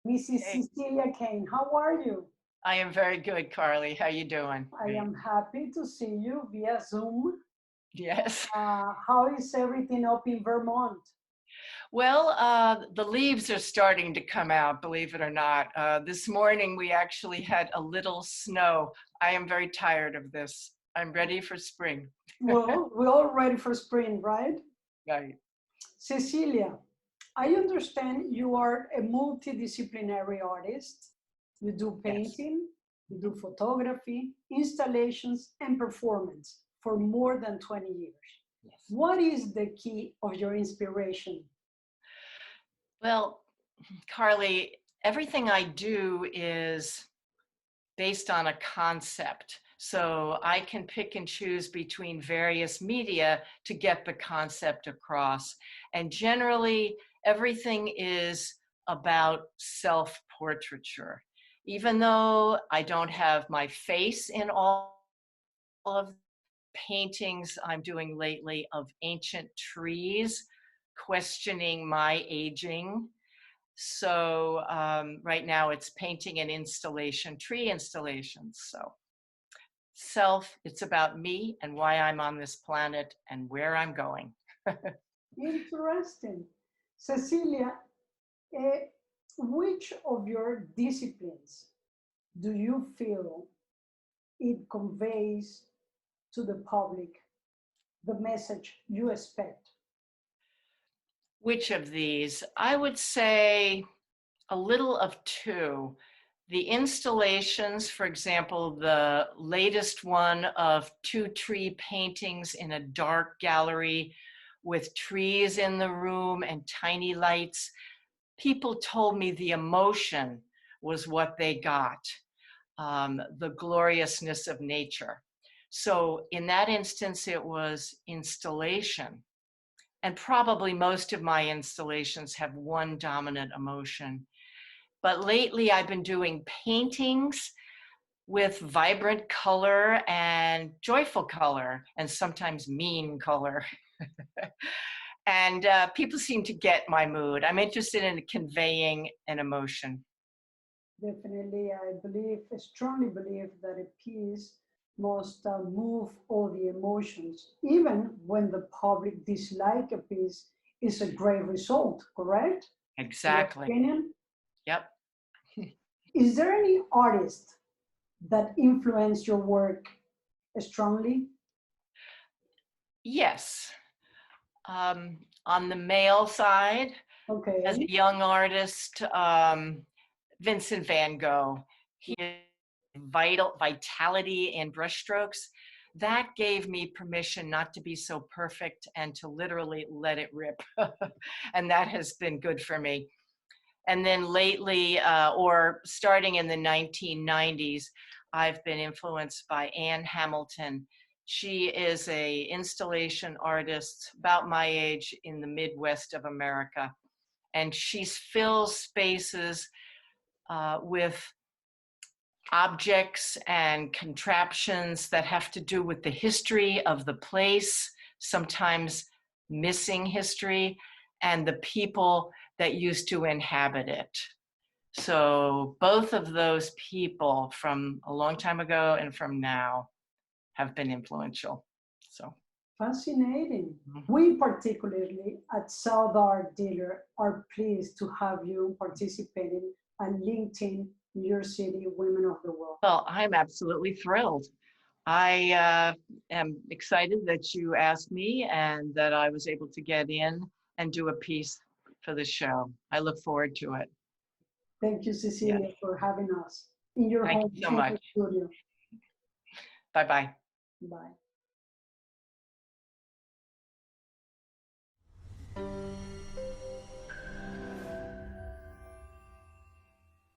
Mrs. Hey, Cecelia Kane, how are you? I am very good, Carly. How you doing? I am happy to see you via Zoom. Yes. How is everything up in Vermont? Well, the leaves are starting to come out, believe it or not. This morning we actually had a little snow. I am very tired of this. I'm ready for spring. Well, we're all ready for spring, right? Right. Cecilia, I understand you are a multidisciplinary artist. You do Yes. painting, you do photography, installations, and performance for more than 20 years. Yes. What is the key of your inspiration? Well, Carly, everything I do is based on a concept. So I can pick and choose between various media to get the concept across. And generally, everything is about self-portraiture. Even though I don't have my face in all of paintings I'm doing lately of ancient trees, questioning my aging. So right now it's painting and installation, tree installations. So it's about me and why I'm on this planet and where I'm going. Interesting. Cecilia, eh, which of your disciplines do you feel it conveys to the public the message you expect? Which of these? I would say a little of two. The installations, for example, the latest one of 2 tree paintings in a dark gallery with trees in the room and tiny lights. People told me the emotion was what they got, the gloriousness of nature. So in that instance, it was installation. And probably most of my installations have one dominant emotion. But lately I've been doing paintings with vibrant color and joyful color and sometimes mean color. And people seem to get my mood. I'm interested in conveying an emotion. Definitely, I strongly believe that a piece must move all the emotions, even when the public dislike a piece is a great result, correct? In your Exactly. opinion? Yep. Is there any artist that influenced your work strongly? Yes. On the male side, as Okay. a young artist, Vincent van Gogh, he had vitality and brushstrokes. That gave me permission not to be so perfect and to literally let it rip. And that has been good for me. And then lately, or starting in the 1990s, I've been influenced by Anne Hamilton. She is a installation artist about my age in the Midwest of America. And she fills spaces with objects and contraptions that have to do with the history of the place, sometimes missing history, and the people that used to inhabit it. So both of those people from a long time ago and from now have been influential. So Fascinating. mhm. We particularly at South Art Dealer are pleased to have you participating at LinkedIn New York City Women of the World. Well, I'm absolutely thrilled. I am excited that you asked me and that I was able to get in and do a piece for the show. I look forward to it. Thank you, Yeah, Cecilia, for having us in your thank home you so in much. the studio. Bye-bye. Bye.